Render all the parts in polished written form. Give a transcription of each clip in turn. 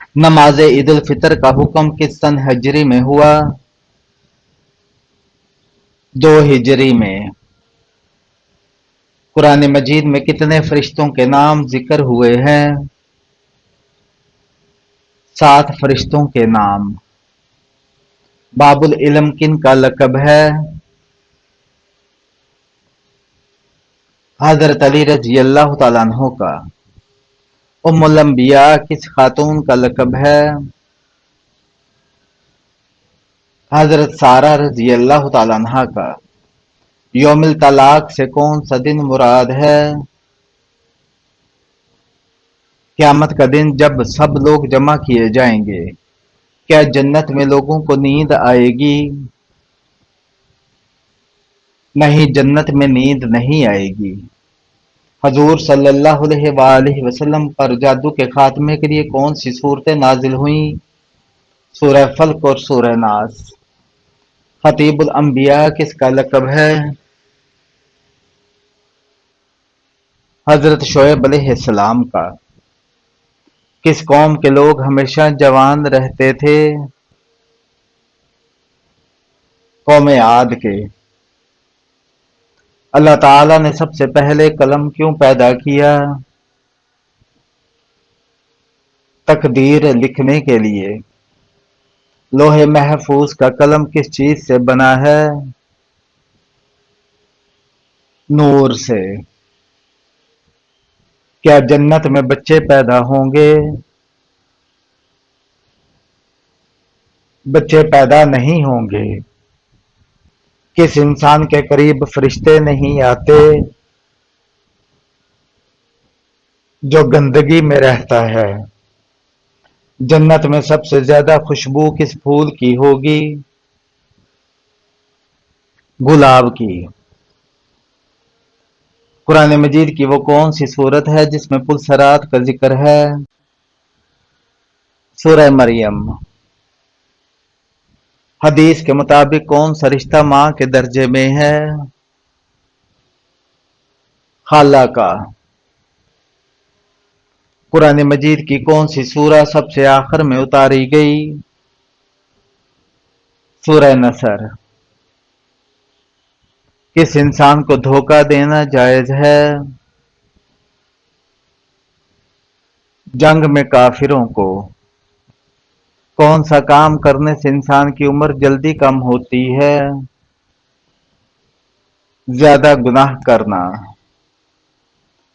نماز عید الفطر کا حکم کس سن ہجری میں ہوا؟ 2 ہجری میں۔ قرآن مجید میں کتنے فرشتوں کے نام ذکر ہوئے ہیں؟ 7 فرشتوں کے نام۔ باب العلم کن کا لقب ہے؟ حضرت علی رضی اللہ تعالیٰ عنہ کا۔ ام الانبیاء کس خاتون کا لقب ہے؟ حضرت سارہ رضی اللہ تعالیٰ عنہ کا۔ یوم الطلاق سے کون سا دن مراد ہے؟ قیامت کا دن جب سب لوگ جمع کیے جائیں گے۔ کیا جنت میں لوگوں کو نیند آئے گی؟ نہیں، جنت میں نیند نہیں آئے گی۔ حضور صلی اللہ علیہ وآلہ وسلم پر جادو کے خاتمے کے لیے کون سی صورتیں نازل ہوئیں؟ سورہ فلق اور سورہ ناس۔ خطیب الانبیاء کس کا لقب ہے؟ حضرت شعیب علیہ السلام کا۔ کس قوم کے لوگ ہمیشہ جوان رہتے تھے؟ قوم عاد کے۔ اللہ تعالیٰ نے سب سے پہلے قلم کیوں پیدا کیا؟ تقدیر لکھنے کے لیے۔ لوح محفوظ کا قلم کس چیز سے بنا ہے؟ نور سے۔ کیا جنت میں بچے پیدا ہوں گے؟ بچے پیدا نہیں ہوں گے۔ کس انسان کے قریب فرشتے نہیں آتے؟ جو گندگی میں رہتا ہے۔ جنت میں سب سے زیادہ خوشبو کس پھول کی ہوگی؟ گلاب کی۔ قرآن مجید کی وہ کون سی سورت ہے جس میں پلسرات کا ذکر ہے؟ سورہ مریم۔ حدیث کے مطابق کون سا رشتہ ماں کے درجے میں ہے؟ خالہ کا۔ قرآن مجید کی کون سی سورہ سب سے آخر میں اتاری گئی؟ سورہ نصر۔ کس انسان کو دھوکہ دینا جائز ہے؟ جنگ میں کافروں کو۔ کون سا کام کرنے سے انسان کی عمر جلدی کم ہوتی ہے؟ زیادہ گناہ کرنا۔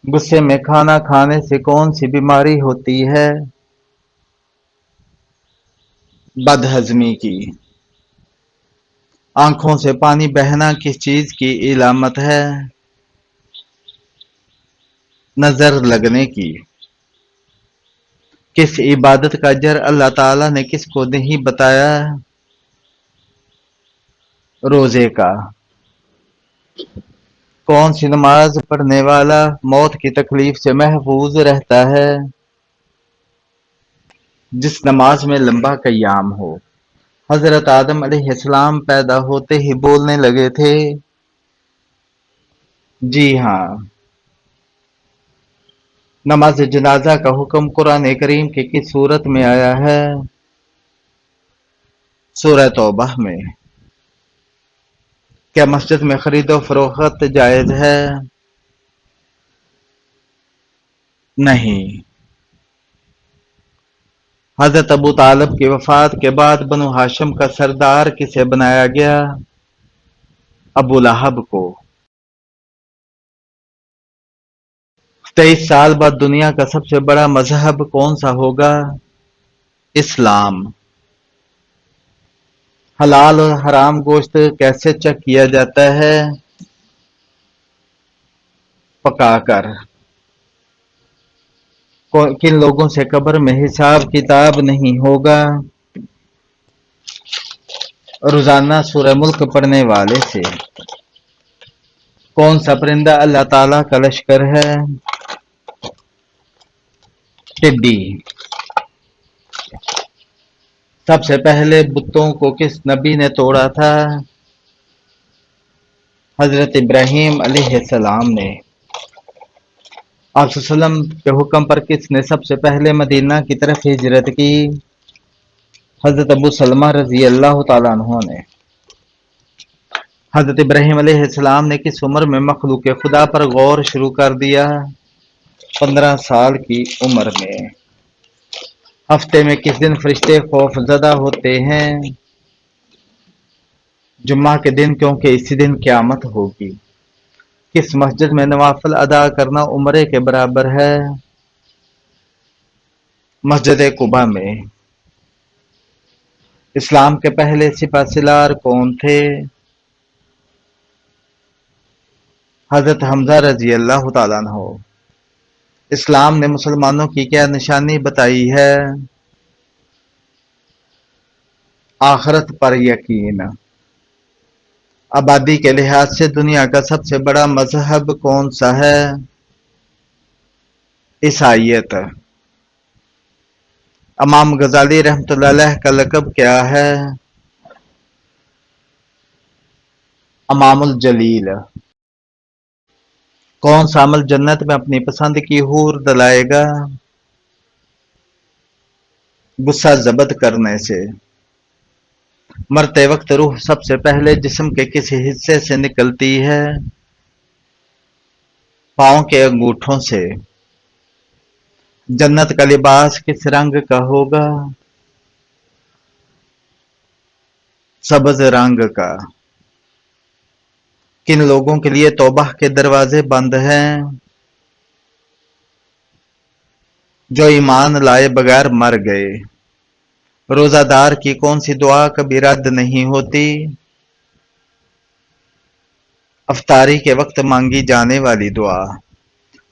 غصے میں کھانا کھانے سے کون سی بیماری ہوتی ہے؟ بد ہضمی کی۔ آنکھوں سے پانی بہنا کس چیز کی علامت ہے؟ نظر لگنے کی۔ کس عبادت کا اجر اللہ تعالیٰ نے کس کو نہیں بتایا؟ روزے کا۔ کون سی نماز پڑھنے والا موت کی تکلیف سے محفوظ رہتا ہے؟ جس نماز میں لمبا قیام ہو۔ حضرت آدم علیہ السلام پیدا ہوتے ہی بولنے لگے تھے؟ جی ہاں۔ نماز جنازہ کا حکم قرآن کریم کی کس سورت میں آیا ہے؟ سورہ توبہ میں۔ کیا مسجد میں خرید و فروخت جائز ہے؟ نہیں۔ حضرت ابو طالب کی وفات کے بعد بنو ہاشم کا سردار کسے بنایا گیا؟ ابو لہب کو۔ 23 سال بعد دنیا کا سب سے بڑا مذہب کون سا ہوگا؟ اسلام۔ حلال اور حرام گوشت کیسے چیک کیا جاتا ہے؟ پکا کر۔ کن لوگوں سے قبر میں حساب کتاب نہیں ہوگا؟ روزانہ سورہ ملک پڑھنے والے سے۔ کون سا پرندہ اللہ تعالیٰ کا لشکر ہے؟ ٹڈی۔ سب سے پہلے بتوں کو کس نبی نے توڑا تھا؟ حضرت ابراہیم علیہ السلام نے۔ آپ صلی اللہ علیہ وسلم کے حکم پر کس نے سب سے پہلے مدینہ کی طرف ہجرت کی؟ حضرت ابو سلمہ رضی اللہ تعالیٰ عنہ نے۔ حضرت ابراہیم علیہ السلام نے کس عمر میں مخلوق خدا پر غور شروع کر دیا؟ 15 سال کی عمر میں۔ ہفتے میں کس دن فرشتے خوف زدہ ہوتے ہیں؟ جمعہ کے دن، کیونکہ اسی دن قیامت ہوگی۔ کس مسجد میں نوافل ادا کرنا عمرے کے برابر ہے؟ مسجد قباء میں۔ اسلام کے پہلے سپہ سالار کون تھے؟ حضرت حمزہ رضی اللہ تعالیٰ عنہ۔ اسلام نے مسلمانوں کی کیا نشانی بتائی ہے؟ آخرت پر یقین۔ آبادی کے لحاظ سے دنیا کا سب سے بڑا مذہب کون سا ہے؟ عیسائیت۔ امام غزالی رحمۃ اللہ علیہ کا لقب کیا ہے؟ امام الجلیل۔ کون سا عمل جنت میں اپنی پسند کی حور دلائے گا؟ غصہ ضبط کرنے سے۔ مرتے وقت روح سب سے پہلے جسم کے کس حصے سے نکلتی ہے؟ پاؤں کے انگوٹھوں سے۔ جنت کا لباس کس رنگ کا ہوگا؟ سبز رنگ کا۔ کن لوگوں کے لیے توبہ کے دروازے بند ہیں؟ جو ایمان لائے بغیر مر گئے۔ روزہ دار کی کون سی دعا کبھی رد نہیں ہوتی؟ افطاری کے وقت مانگی جانے والی دعا۔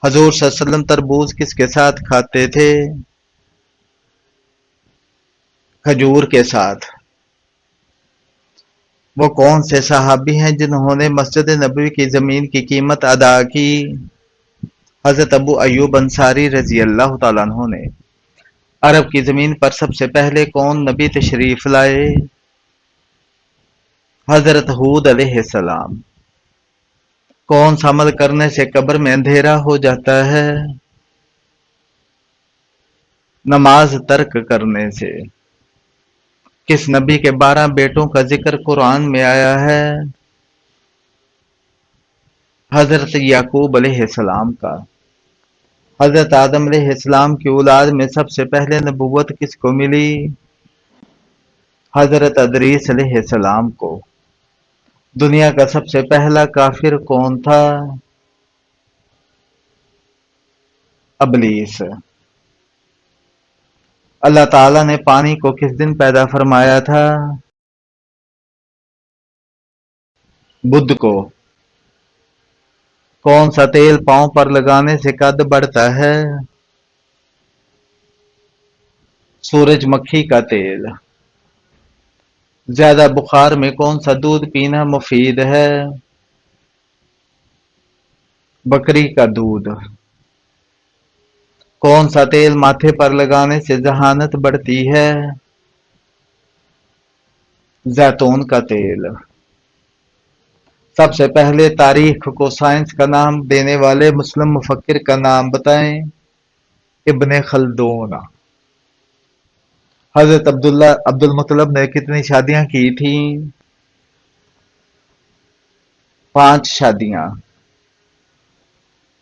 حضور صلی اللہ علیہ وسلم تربوز کس کے ساتھ کھاتے تھے؟ کھجور کے ساتھ۔ وہ کون سے صحابی ہیں جنہوں نے مسجد نبوی کی زمین کی قیمت ادا کی؟ حضرت ابو ایوب انصاری رضی اللہ تعالیٰ عنہ نے۔ عرب کی زمین پر سب سے پہلے کون نبی تشریف لائے؟ حضرت ہود علیہ السلام۔ کون سا عمل کرنے سے قبر میں اندھیرا ہو جاتا ہے؟ نماز ترک کرنے سے۔ کس نبی کے 12 بیٹوں کا ذکر قرآن میں آیا ہے؟ حضرت یعقوب علیہ السلام کا۔ حضرت آدم علیہ السلام کی اولاد میں سب سے پہلے نبوت کس کو ملی؟ حضرت ادریس علیہ السلام کو۔ دنیا کا سب سے پہلا کافر کون تھا؟ ابلیس۔ اللہ تعالیٰ نے پانی کو کس دن پیدا فرمایا تھا؟ بدھ کو۔ کون سا تیل پاؤں پر لگانے سے قد بڑھتا ہے؟ سورج مکھی کا تیل۔ زیادہ بخار میں کون سا دودھ پینا مفید ہے؟ بکری کا دودھ۔ کون سا تیل ماتھے پر لگانے سے ذہانت بڑھتی ہے؟ زیتون کا تیل۔ سب سے پہلے تاریخ کو سائنس کا نام دینے والے مسلم مفکر کا نام بتائیں؟ ابن خلدون۔ حضرت عبد المطلب نے کتنی شادیاں کی تھیں؟ 5 شادیاں۔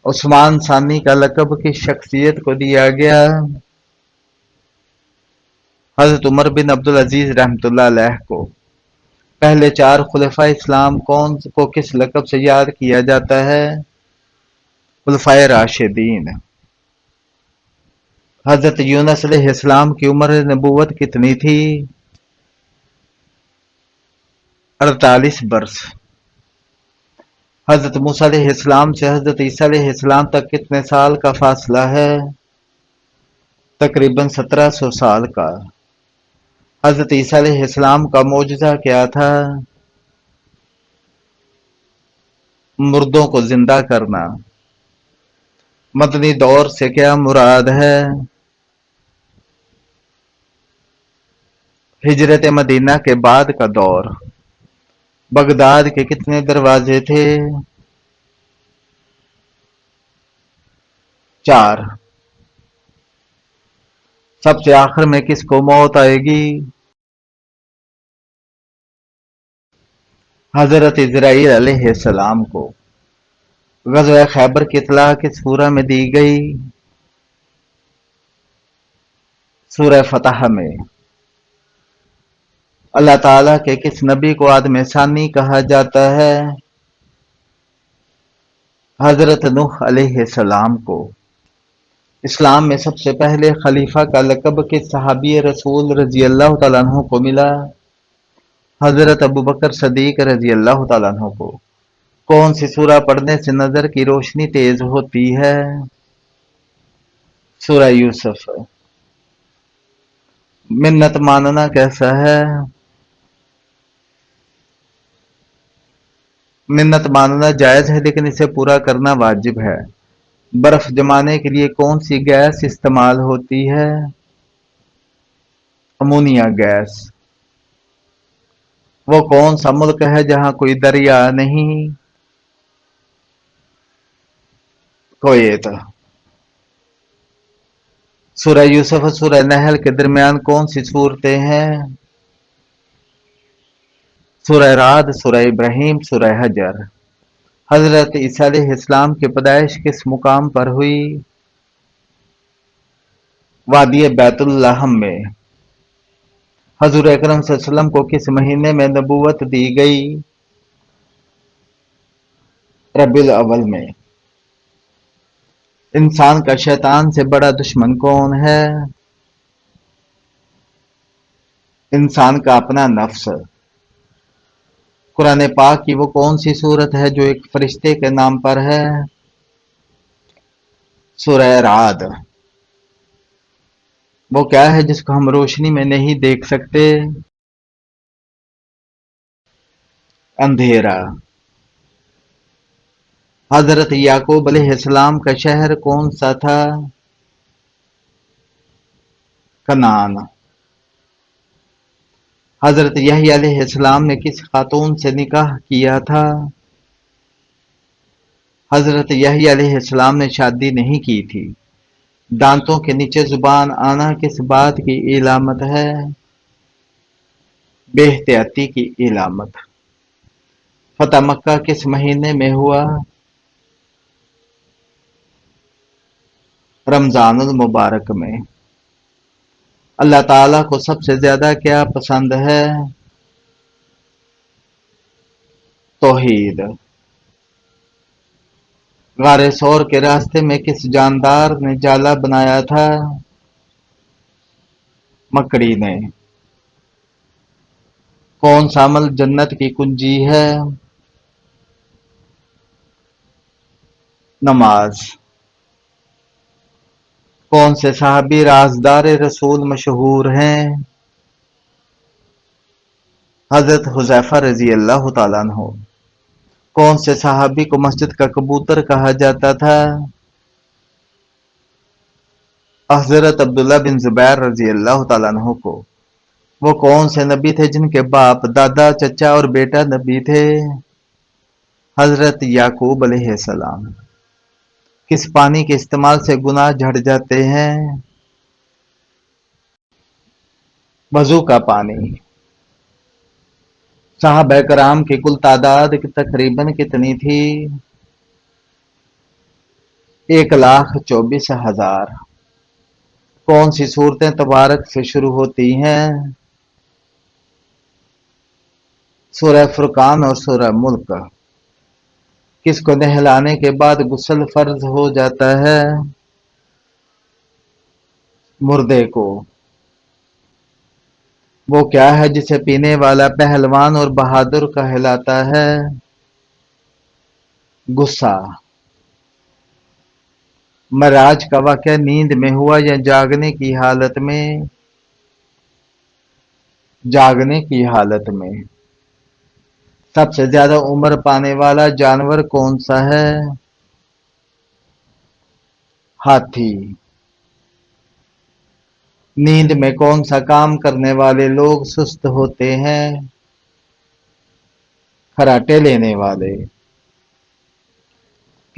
عثمان ثانی کا لقب کس شخصیت کو دیا گیا؟ حضرت عمر بن عبدالعزیز رحمۃ اللہ علیہ کو۔ پہلے 4 خلفائے اسلام کو کس لقب سے یاد کیا جاتا ہے؟ خلفائے راشدین۔ حضرت یونس علیہ السلام کی عمر نبوت کتنی تھی؟ 48 برس۔ حضرت موسیٰ علیہ السلام سے حضرت عیسیٰ علیہ السلام تک کتنے سال کا فاصلہ ہے؟ تقریباً 1700 سال کا۔ حضرت عیسیٰ علیہ السلام کا معجزہ کیا تھا؟ مردوں کو زندہ کرنا۔ مدنی دور سے کیا مراد ہے؟ ہجرت مدینہ کے بعد کا دور۔ بغداد کے کتنے دروازے تھے؟ 4. سب سے آخر میں کس کو موت آئے گی؟ حضرت اسرائیل علیہ السلام کو. غزوہ خیبر کی اطلاع کس سورہ میں دی گئی؟ سورہ فتح میں. اللہ تعالیٰ کے کس نبی کو آدم ثانی کہا جاتا ہے؟ حضرت نوح علیہ السلام کو. اسلام میں سب سے پہلے خلیفہ کا لقب کس صحابی رسول رضی اللہ تعالیٰ عنہ کو ملا؟ حضرت ابوبکر صدیق رضی اللہ تعالیٰ عنہ کو. کون سی سورہ پڑھنے سے نظر کی روشنی تیز ہوتی ہے؟ سورہ یوسف. منت ماننا کیسا ہے؟ منت ماننا جائز ہے لیکن اسے پورا کرنا واجب ہے. برف جمانے کے لیے کون سی گیس استعمال ہوتی ہے؟ Ammonia gas. وہ کون سا ملک ہے جہاں کوئی دریا نہیں؟ کویت. سورہ یوسف اور سورہ نحل کے درمیان کون سی صورتیں ہیں؟ سورہ رعد، سورہ ابراہیم، سورہ حجر. حضرت عیسیٰ علیہ السلام کی پیدائش کس مقام پر ہوئی؟ وادی بیت اللحم میں. حضور اکرم صلی اللہ علیہ وسلم کو کس مہینے میں نبوت دی گئی؟ ربیع الاول میں. انسان کا شیطان سے بڑا دشمن کون ہے؟ انسان کا اپنا نفس. قرآن پاک کی وہ کون سی سورت ہے جو ایک فرشتے کے نام پر ہے؟ سورہ رعد. وہ کیا ہے جس کو ہم روشنی میں نہیں دیکھ سکتے؟ اندھیرا. حضرت یعقوب علیہ السلام کا شہر کون سا تھا؟ کنعان. حضرت یحییٰ علیہ السلام نے کس خاتون سے نکاح کیا تھا؟ حضرت یحییٰ علیہ السلام نے شادی نہیں کی تھی. دانتوں کے نیچے زبان آنا کس بات کی علامت ہے؟ بے احتیاطی کی علامت. فتح مکہ کس مہینے میں ہوا؟ رمضان المبارک میں. اللہ تعالیٰ کو سب سے زیادہ کیا پسند ہے؟ توحید. غار ثور کے راستے میں کس جاندار نے جالا بنایا تھا؟ مکڑی نے. کون سا عمل جنت کی کنجی ہے؟ نماز. کون سے صحابی رازدار رسول مشہور ہیں؟ حضرت حذیفہ رضی اللہ تعالیٰ عنہ. کون سے صحابی کو مسجد کا کبوتر کہا جاتا تھا؟ حضرت عبداللہ بن زبیر رضی اللہ تعالیٰ عنہ کو. وہ کون سے نبی تھے جن کے باپ، دادا، چچا اور بیٹا نبی تھے؟ حضرت یعقوب علیہ السلام. کس پانی کے استعمال سے گناہ جھڑ جاتے ہیں؟ وضو کا پانی. صحابہ کرام کی کل تعداد تقریباً کتنی تھی؟ 1,24,000. کون سی صورتیں تبارک سے شروع ہوتی ہیں؟ سورہ فرقان اور سورہ ملک. کس کو نہلانے کے بعد غسل فرض ہو جاتا ہے؟ مردے کو. وہ کیا ہے جسے پینے والا پہلوان اور بہادر کہلاتا ہے؟ غصہ. معراج کا واقعہ نیند میں ہوا یا جاگنے کی حالت میں؟ جاگنے کی حالت میں. سب سے زیادہ عمر پانے والا جانور کون سا ہے؟ ہاتھی. نیند میں کون سا کام کرنے والے لوگ سست ہوتے ہیں؟ خراٹے لینے والے.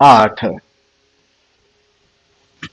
8।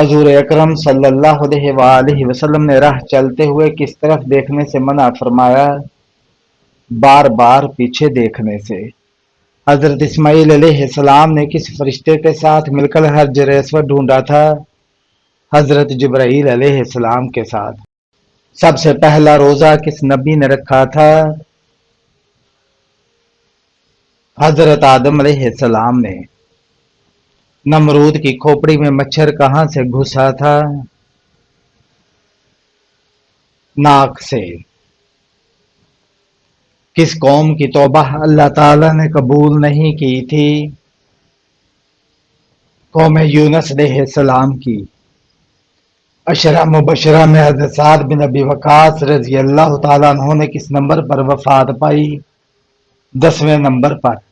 حضور اکرم صلی اللہ علیہ وآلہ وسلم نے راہ چلتے ہوئے کس طرف دیکھنے سے منع فرمایا؟ بار بار پیچھے دیکھنے سے۔ حضرت اسماعیل علیہ السلام نے کس فرشتے کے ساتھ مل کر حجر اسود ڈھونڈا تھا؟ حضرت جبرائیل علیہ السلام کے ساتھ۔ سب سے پہلا روزہ کس نبی نے رکھا تھا؟ حضرت آدم علیہ السلام نے۔ نمرود کی کھوپڑی میں مچھر کہاں سے گھسا تھا؟ ناک سے۔ کس قوم کی توبہ اللہ تعالی نے قبول نہیں کی تھی؟ قوم یونس علیہ السلام کی۔ عشرہ مبشرہ میں حضرت سعد بن ابی وقاص رضی اللہ تعالیٰ عنہ نے کس نمبر پر وفات پائی؟ 10ویں نمبر پر۔